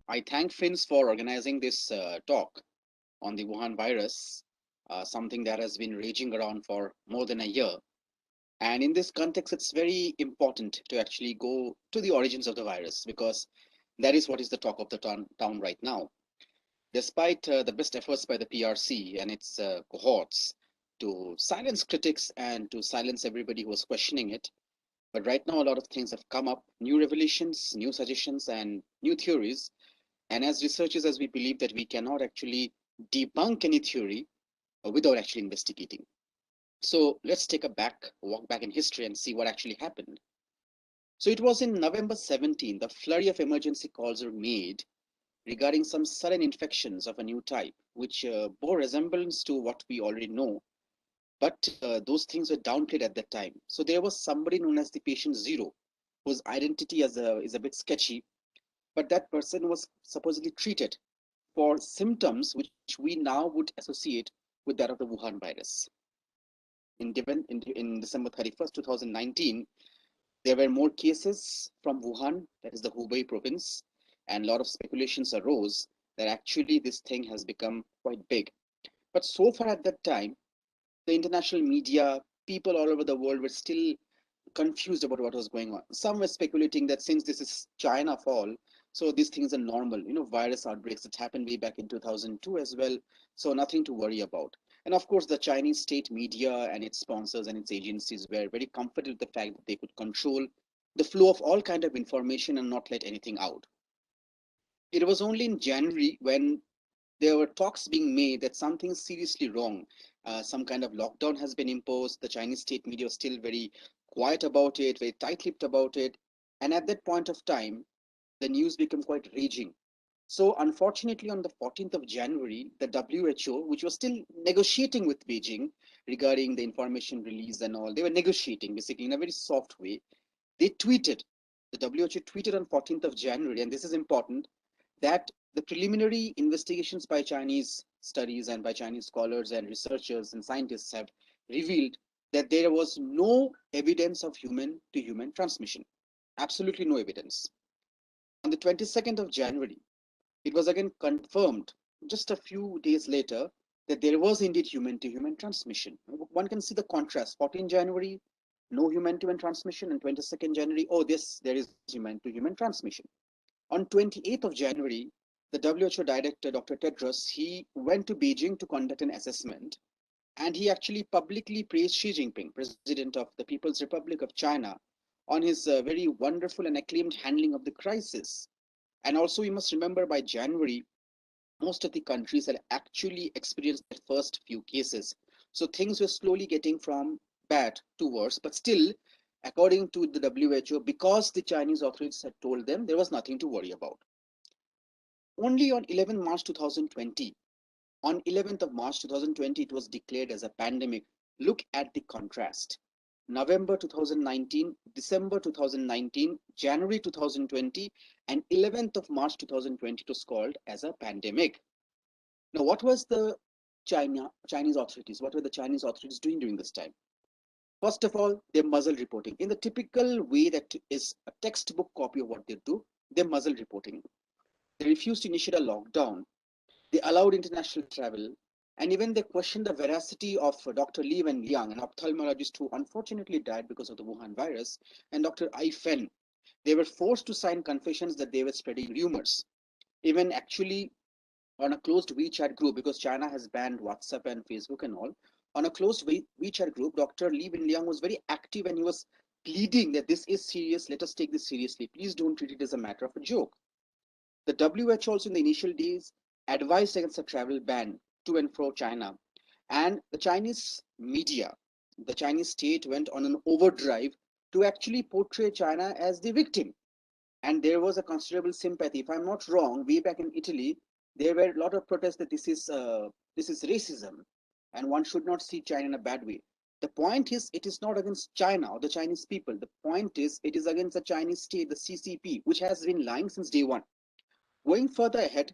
I thank Finns for organizing this talk on the Wuhan virus, something that has been raging around for more than a year. And in this context, it's very important to actually go to the origins of the virus because that is what is the talk of the town right now. Despite the best efforts by the PRC and its cohorts to silence critics and to silence everybody who was questioning it, but right now a lot of things have come up, new revelations, new suggestions, and new theories. And as researchers, as we believe that we cannot actually debunk any theory without actually investigating. So let's take a walk back in history and see what actually happened. So it was in November 17, the flurry of emergency calls were made regarding some sudden infections of a new type, which bore resemblance to what we already know, but those things were downplayed at that time. So there was somebody known as the patient zero, whose identity is a bit sketchy, but that person was supposedly treated for symptoms which we now would associate with that of the Wuhan virus. In December 31st, 2019, there were more cases from Wuhan, that is the Hubei province, and a lot of speculations arose that actually this thing has become quite big. But so far at that time, the international media, people all over the world were still confused about what was going on. Some were speculating that since this is China fall, so these things are normal. Virus outbreaks that happened way back in 2002 as well, so nothing to worry about. And of course, the Chinese state media and its sponsors and its agencies were very comfortable with the fact that they could control the flow of all kind of information and not let anything out. It was only in January when there were talks being made that something is seriously wrong. Some kind of lockdown has been imposed. The Chinese state media was still very quiet about it, very tight-lipped about it. And at that point of time, the news became quite raging. So unfortunately, on the 14th of January, the WHO, which was still negotiating with Beijing regarding the information release and all, they were negotiating basically in a very soft way. They tweeted, the WHO tweeted on 14th of January, and this is important, that the preliminary investigations by Chinese studies and by Chinese scholars and researchers and scientists have revealed that there was no evidence of human to human transmission. Absolutely no evidence. On the 22nd of January, it was again confirmed just a few days later that there was indeed human to human transmission. One can see the contrast. 14 January, no human to human transmission, and 22nd January, oh, this, there is human to human transmission. On 28th of January, the WHO director, Dr. Tedros, he went to Beijing to conduct an assessment, and he actually publicly praised Xi Jinping, president of the People's Republic of China, on his very wonderful and acclaimed handling of the crisis. And also, we must remember by January, most of the countries had actually experienced their first few cases. So things were slowly getting from bad to worse, but still, according to the WHO, because the Chinese authorities had told them, there was nothing to worry about. Only on 11 March 2020, on 11th of March 2020, it was declared as a pandemic. Look at the contrast. November 2019, December 2019, January 2020, and 11th of March 2020 was called as a pandemic. Now, what was the Chinese authorities? What were the Chinese authorities doing during this time? First of all, they're muzzle reporting. In the typical way that is a textbook copy of what they do, they're muzzle reporting. They refused to initiate a lockdown. They allowed international travel. And even they questioned the veracity of Dr. Li Wenliang, an ophthalmologist who unfortunately died because of the Wuhan virus, and Dr. Ai Fen. They were forced to sign confessions that they were spreading rumors. Even actually on a closed WeChat group, because China has banned WhatsApp and Facebook and all, on a closed WeChat group, Dr. Li Wenliang was very active and he was pleading that this is serious, let us take this seriously. Please don't treat it as a matter of a joke. The WHO also in the initial days advised against a travel ban to and fro China. And the Chinese media, the Chinese state went on an overdrive to actually portray China as the victim. And there was a considerable sympathy. If I'm not wrong, way back in Italy, there were a lot of protests that this is racism, and one should not see China in a bad way. The point is, it is not against China or the Chinese people. The point is, it is against the Chinese state, the CCP, which has been lying since day one. Going further ahead,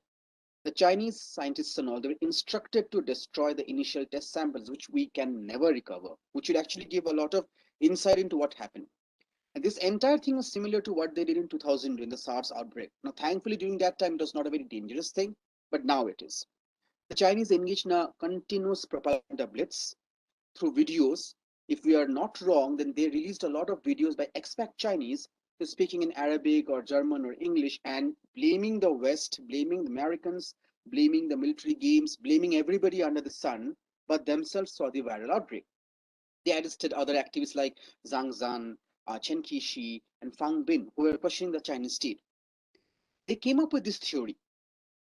the Chinese scientists and all, they were instructed to destroy the initial test samples, which we can never recover, which would actually give a lot of insight into what happened. And this entire thing was similar to what they did in 2000 during the SARS outbreak. Now, thankfully, during that time, it was not a very dangerous thing, but now it is. The Chinese engaged in a continuous propaganda blitz through videos. If we are not wrong, then they released a lot of videos by expat Chinese who's speaking in Arabic or German or English and blaming the West, blaming the Americans, blaming the military games, blaming everybody under the sun, but themselves saw the viral outbreak. They arrested other activists like Zhang Zhan, Chen Qishi, and Fang Bin, who were questioning the Chinese state. They came up with this theory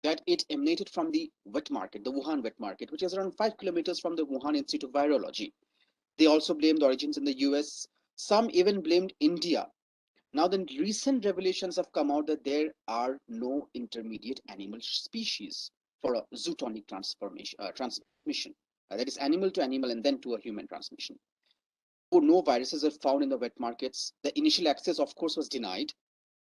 that it emanated from the wet market, the Wuhan wet market, which is around 5 kilometers from the Wuhan Institute of Virology. They also blamed origins in the US. Some even blamed India. Now, the recent revelations have come out that there are no intermediate animal species for a zootonic transmission. That is animal to animal and then to a human transmission. No viruses are found in the wet markets. The initial access, of course, was denied.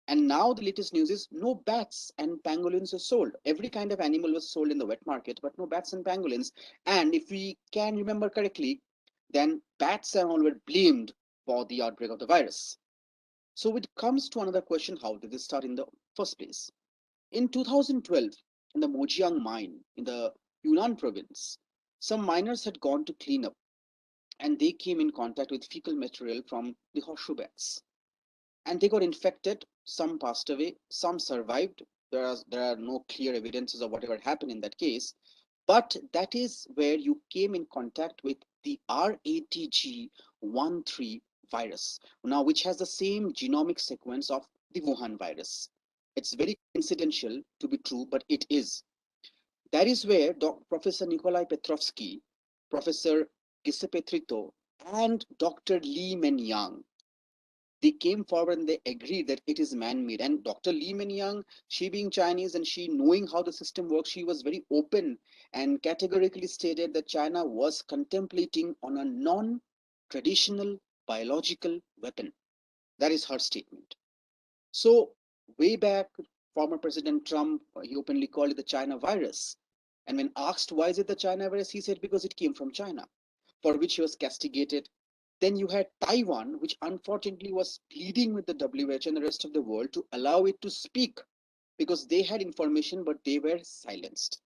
And now the latest news is no bats and pangolins are sold. Every kind of animal was sold in the wet market, but no bats and pangolins. And if we can remember correctly, then bats and all were blamed for the outbreak of the virus. So it comes to another question: how did this start in the first place? In 2012, in the Mojiang mine in the Yunnan province, some miners had gone to clean up and they came in contact with fecal material from the horseshoe bats and they got infected. Some passed away, some survived. There are no clear evidences of whatever happened in that case, but that is where you came in contact with the RATG13 virus, now which has the same genomic sequence of the Wuhan virus. It's very coincidental to be true, but it is. That is where Professor Nikolai Petrovsky, Professor Giuseppe Trito, and Dr. Li Menyang, they came forward and they agreed that it is man-made. And Dr. Li Menyang, she being Chinese and she knowing how the system works, she was very open and categorically stated that China was contemplating on a non-traditional biological weapon. That is her statement. So way back, former President Trump, he openly called it the China virus. And when asked why is it the China virus, he said because it came from China, for which he was castigated. Then you had Taiwan, which unfortunately was pleading with the WHO and the rest of the world to allow it to speak because they had information, but they were silenced.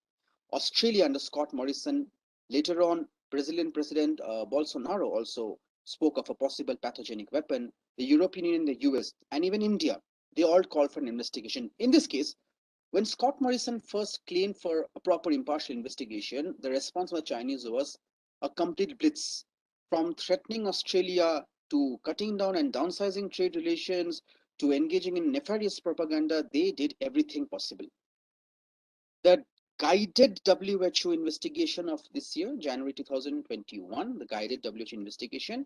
Australia under Scott Morrison, later on, Brazilian President Bolsonaro also spoke of a possible pathogenic weapon. The European Union, the US, and even India, they all called for an investigation. In this case, when Scott Morrison first claimed for a proper impartial investigation, the response of the Chinese was a complete blitz, from threatening Australia to cutting down and downsizing trade relations to engaging in nefarious propaganda. They did everything possible. The guided WHO investigation of this year, January 2021, the guided WHO investigation,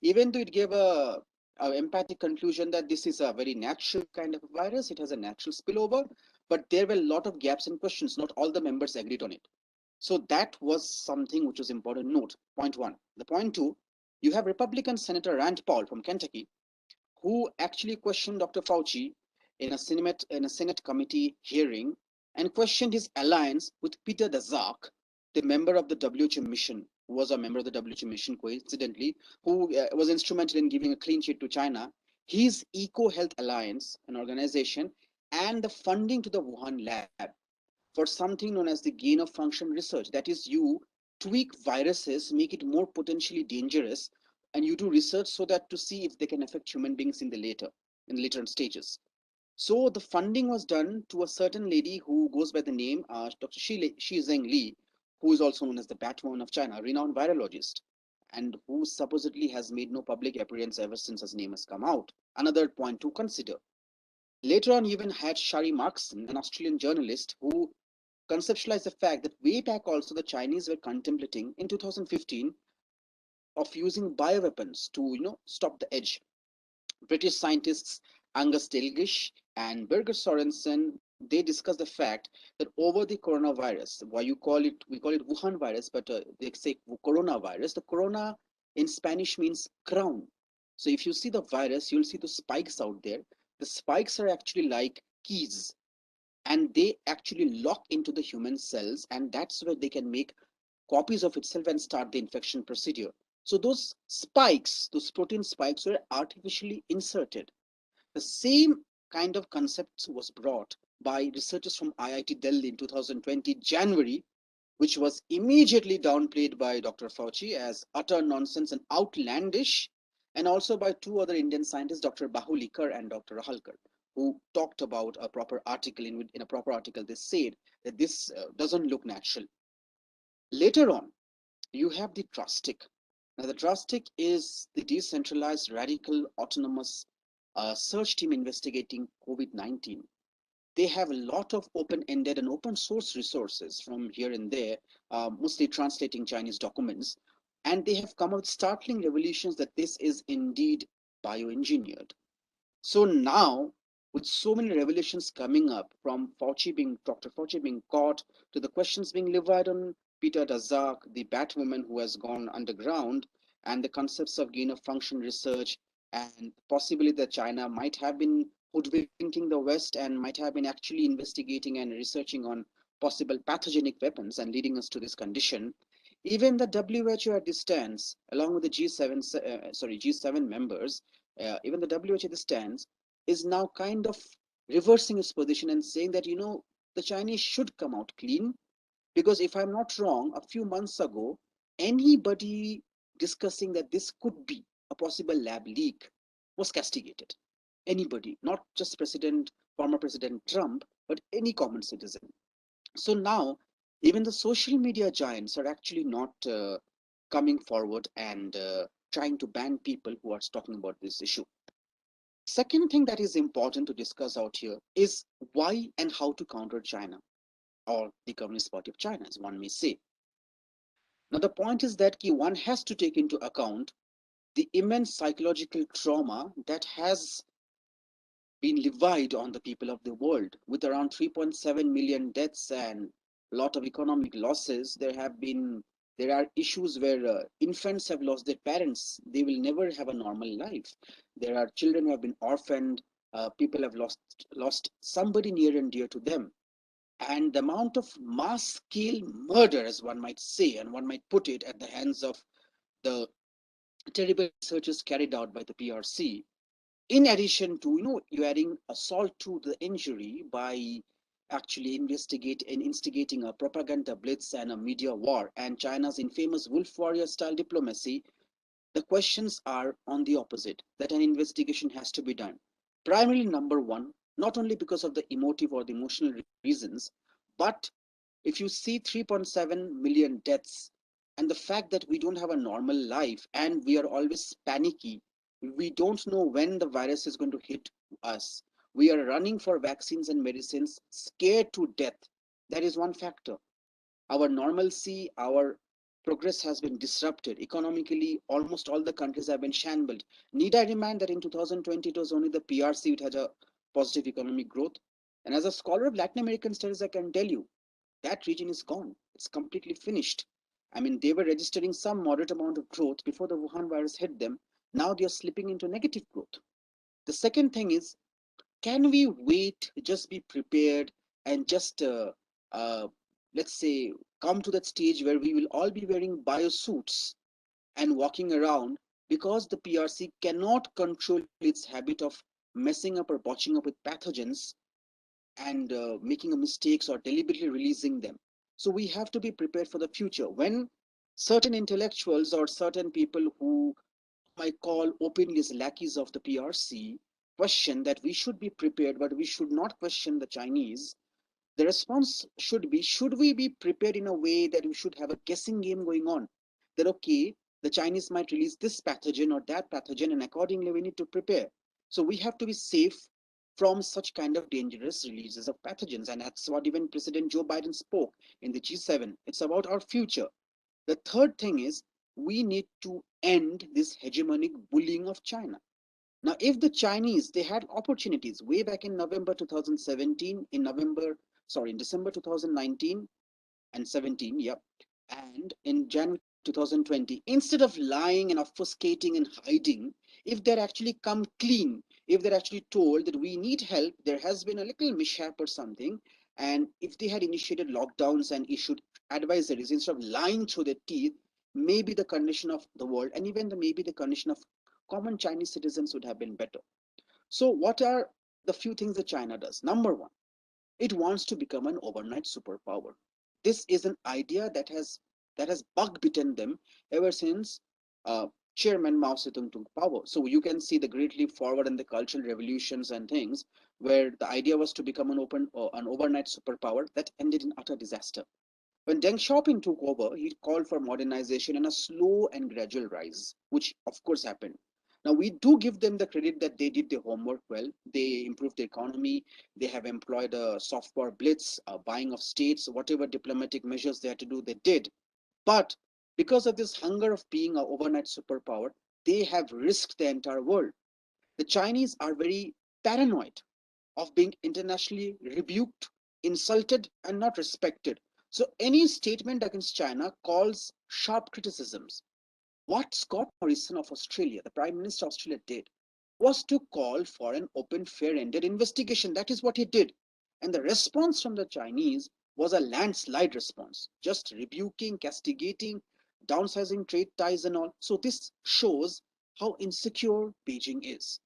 even though it gave a emphatic conclusion that this is a very natural kind of virus, it has a natural spillover, but there were a lot of gaps and questions. Not all the members agreed on it. So that was something which was important to note. Point one. The point two, you have Republican Senator Rand Paul from Kentucky, who actually questioned Dr. Fauci in a Senate committee hearing and questioned his alliance with Peter Daszak, the member of the WHO mission, who was a member of the WHO mission coincidentally, who was instrumental in giving a clean sheet to China, his Eco Health Alliance, an organization, and the funding to the Wuhan lab for something known as the gain of function research. That is, you tweak viruses, make it more potentially dangerous, and you do research so that to see if they can affect human beings in later stages. So the funding was done to a certain lady who goes by the name Dr. Shi Zheng Li, who is also known as the Batwoman of China, a renowned virologist, and who supposedly has made no public appearance ever since his name has come out. Another point to consider. Later on, you even had Shari Markson, an Australian journalist, who conceptualized the fact that way back also the Chinese were contemplating in 2015 of using bioweapons to stop the edge. British scientists Angus Dalglish and Birger Sorensen, they discussed the fact that over the coronavirus, why we call it Wuhan virus, but they say coronavirus. The corona in Spanish means crown. So if you see the virus, you'll see the spikes out there. The spikes are actually like keys, and they actually lock into the human cells, and that's where they can make copies of itself and start the infection procedure. So those spikes, those protein spikes were artificially inserted. The same kind of concept was brought by researchers from IIT Delhi in 2020 January, which was immediately downplayed by Dr. Fauci as utter nonsense and outlandish, and also by two other Indian scientists, Dr. Bahulikar and Dr. Rahalkar, who talked about a proper article. In a proper article, they said that this doesn't look natural. Later on, you have the drastic. Now, the drastic is the decentralized, radical, autonomous search team investigating COVID-19. They have a lot of open-ended and open source resources from here and there, mostly translating Chinese documents. And they have come out with startling revelations that this is indeed bioengineered. So now, with so many revelations coming up from Dr. Fauci being caught, to the questions being levied on Peter Daszak, the Batwoman who has gone underground, and the concepts of gain of function research, and possibly that China might have been hoodwinking the West and might have been actually investigating and researching on possible pathogenic weapons and leading us to this condition. Even the WHO at this stance, along with the G7 members, even the WHO at this stance is now kind of reversing its position and saying that, the Chinese should come out clean. Because if I'm not wrong, a few months ago, anybody discussing that this could be a possible lab leak was castigated. Anybody, not just former President Trump, but any common citizen. So now, even the social media giants are actually not coming forward and trying to ban people who are talking about this issue. Second thing that is important to discuss out here is why and how to counter China, or the Communist Party of China, as one may say. Now, the point is that one has to take into account the immense psychological trauma that has been levied on the people of the world. With around 3.7 million deaths and a lot of economic losses, there are issues where infants have lost their parents. They will never have a normal life. There are children who have been orphaned. People have lost somebody near and dear to them. And the amount of mass scale murder, as one might say, and one might put it, at the hands of the terrible researches carried out by the PRC, in addition to, you adding assault to the injury by actually instigating a propaganda blitz and a media war, and China's infamous wolf warrior style diplomacy, the questions are on the opposite, that an investigation has to be done. Primarily, number one, not only because of the emotive or the emotional reasons, but if you see 3.7 million deaths and the fact that we don't have a normal life and we are always panicky, we don't know when the virus is going to hit us. We are running for vaccines and medicines, scared to death. That is one factor. Our normalcy, our progress has been disrupted. Economically, almost all the countries have been shambled. Need I remind that in 2020, it was only the PRC which had a positive economic growth? And as a scholar of Latin American studies, I can tell you that region is gone. It's completely finished. I mean, they were registering some moderate amount of growth before the Wuhan virus hit them. Now they are slipping into negative growth. The second thing is, can we wait, just be prepared, and just uh, let's say come to that stage where we will all be wearing biosuits and walking around, because the PRC cannot control its habit of messing up or botching up with pathogens and making a mistakes or deliberately releasing them. So we have to be prepared for the future when certain intellectuals or certain people who I call openly as lackeys of the PRC question that we should be prepared, but we should not question the Chinese. The response should we be prepared in a way that we should have a guessing game going on? That, okay, the Chinese might release this pathogen or that pathogen, and accordingly we need to prepare. So we have to be safe from such kind of dangerous releases of pathogens. And that's what even President Joe Biden spoke in the G7. It's about our future. The third thing is, we need to end this hegemonic bullying of China. Now, if the Chinese, they had opportunities way back in November 2017, in December 2019 and 17, yep, and in January 2020, instead of lying and obfuscating and hiding, if they're actually come clean, if they're actually told that we need help, there has been a little mishap or something, and if they had initiated lockdowns and issued advisories instead of lying through their teeth, maybe the condition of the world and even maybe the condition of common Chinese citizens would have been better. So what are the few things that China does? Number one, it wants to become an overnight superpower. This is an idea that has bug bitten them ever since uh, Chairman Mao Zedong took power. So you can see the great leap forward in the cultural revolutions and things, where the idea was to become an overnight superpower that ended in utter disaster. When Deng Xiaoping took over, he called for modernization and a slow and gradual rise, which of course happened. Now, we do give them the credit that they did their homework well. They improved the economy. They have employed a soft power blitz, buying of states, whatever diplomatic measures they had to do, they did. But because of this hunger of being an overnight superpower, they have risked the entire world. The Chinese are very paranoid of being internationally rebuked, insulted, and not respected. So any statement against China calls sharp criticisms. What Scott Morrison of Australia, the Prime Minister of Australia, did was to call for an open, fair ended investigation. That is what he did. And the response from the Chinese was a landslide response, just rebuking, castigating, downsizing trade ties, and all. So this shows how insecure Beijing is.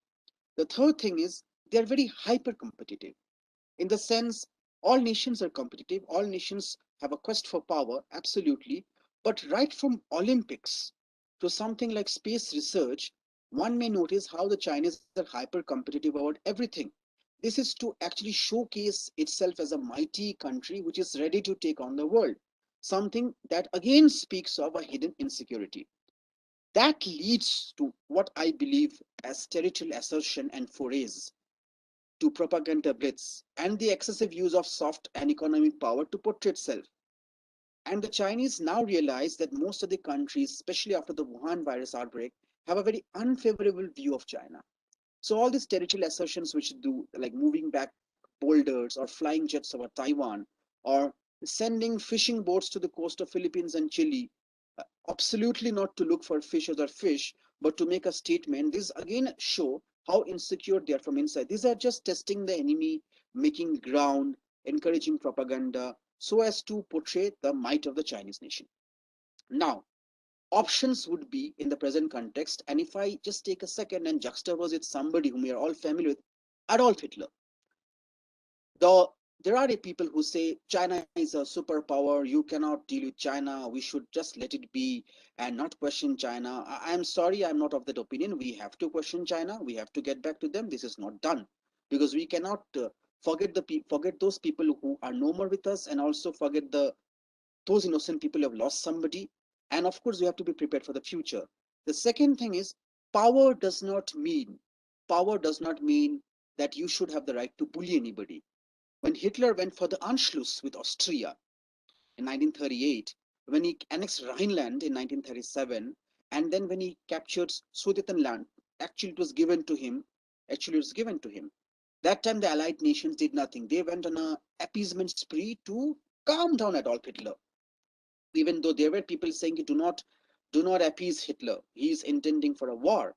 The third thing is they are very hyper competitive in the sense all nations are competitive, all nations have a quest for power, absolutely. But right from Olympics to something like space research, one may notice how the Chinese are hyper competitive about everything. This is to actually showcase itself as a mighty country which is ready to take on the world, something that again speaks of a hidden insecurity. That leads to what I believe as territorial assertion and forays, to propaganda blitz, and the excessive use of soft and economic power to portray itself. And the Chinese now realize that most of the countries, especially after the Wuhan virus outbreak, have a very unfavorable view of China. So all these territorial assertions which do, like moving back boulders or flying jets over Taiwan or sending fishing boats to the coast of Philippines and Chile, absolutely not to look for fish or fish, but to make a statement. These again show how insecure they are from inside. These are just testing the enemy, making ground, encouraging propaganda, so as to portray the might of the Chinese nation. Now, options would be in the present context, and if I just take a second and juxtapose it somebody whom we are all familiar with, Adolf Hitler. The There are people who say China is a superpower, you cannot deal with China, we should just let it be and not question China. I'm sorry, I'm not of that opinion. We have to question China, we have to get back to them. This is not done because we cannot forget those people who are no more with us, and also forget those innocent people who have lost somebody. And of course, we have to be prepared for the future. The second thing is power does not mean power does not mean that you should have the right to bully anybody. When Hitler went for the Anschluss with Austria in 1938, when he annexed Rhineland in 1937, and then when he captured Sudetenland, actually it was given to him. Actually, it was given to him. That time, the Allied nations did nothing. They went on a appeasement spree to calm down Adolf Hitler. Even though there were people saying, do not appease Hitler. He is intending for a war.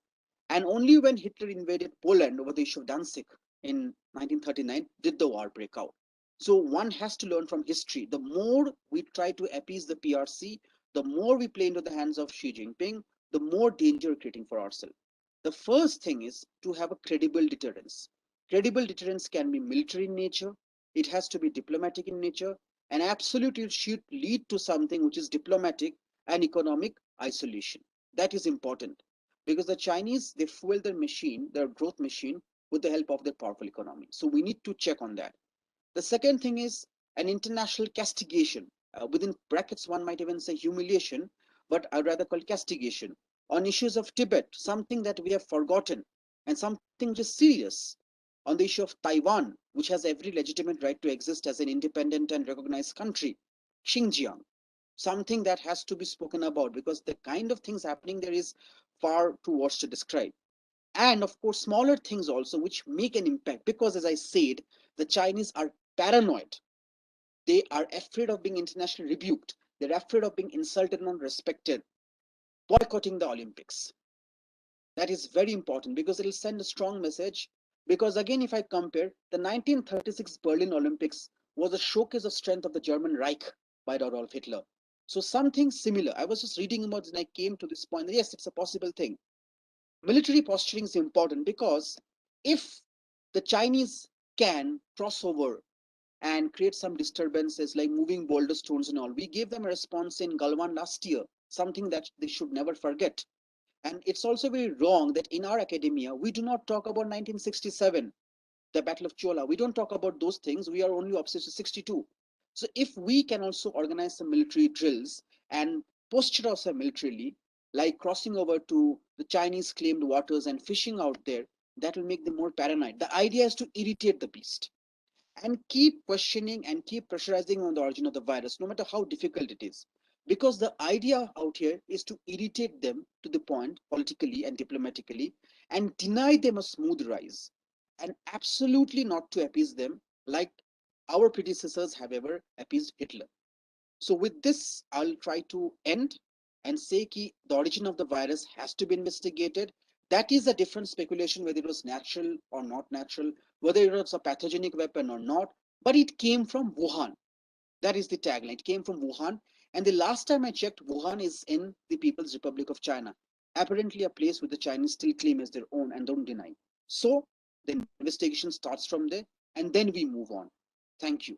And only when Hitler invaded Poland over the issue of Danzig in 1939 did the war break out. So one has to learn from history. The more we try to appease the PRC, the more we play into the hands of Xi Jinping, the more danger we're creating for ourselves. The first thing is to have a credible deterrence. Credible deterrence can be military in nature, it has to be diplomatic in nature, and absolutely it should lead to something which is diplomatic and economic isolation. That is important because the Chinese, they fuel their machine, their growth machine, with the help of their powerful economy. So we need to check on that. The second thing is an international castigation. Within brackets, one might even say humiliation, but I'd rather call castigation on issues of Tibet, something that we have forgotten, and something which is serious. On the issue of Taiwan, which has every legitimate right to exist as an independent and recognized country. Xinjiang, something that has to be spoken about because the kind of things happening there is far too worse to describe. And of course, smaller things also which make an impact because, as I said, the Chinese are paranoid. They are afraid of being internationally rebuked. They're afraid of being insulted and unrespected. Boycotting the Olympics. That is very important because it will send a strong message. Because again, if I compare, the 1936 Berlin Olympics was a showcase of strength of the German Reich by Adolf Hitler. So something similar. I was just reading about it and I came to this point that yes, it's a possible thing. Military posturing is important because if the Chinese can cross over and create some disturbances like moving boulder stones and all, we gave them a response in Galwan last year, something that they should never forget. And it's also very wrong that in our academia, we do not talk about 1967, the Battle of Chola. We don't talk about those things. We are only obsessed with 62. So if we can also organize some military drills and posture ourselves militarily, like crossing over to the Chinese claimed waters and fishing out there, that will make them more paranoid. The idea is to irritate the beast and keep questioning and keep pressurizing on the origin of the virus, no matter how difficult it is. Because the idea out here is to irritate them to the point, politically and diplomatically, and deny them a smooth rise, and absolutely not to appease them like our predecessors have ever appeased Hitler. So with this, I'll try to end and say that the origin of the virus has to be investigated. That is a different speculation whether it was natural or not natural, whether it was a pathogenic weapon or not, but it came from Wuhan. That is the tagline. It came from Wuhan. And the last time I checked, Wuhan is in the People's Republic of China, apparently a place which the Chinese still claim as their own and don't deny. So the investigation starts from there, and then we move on. Thank you.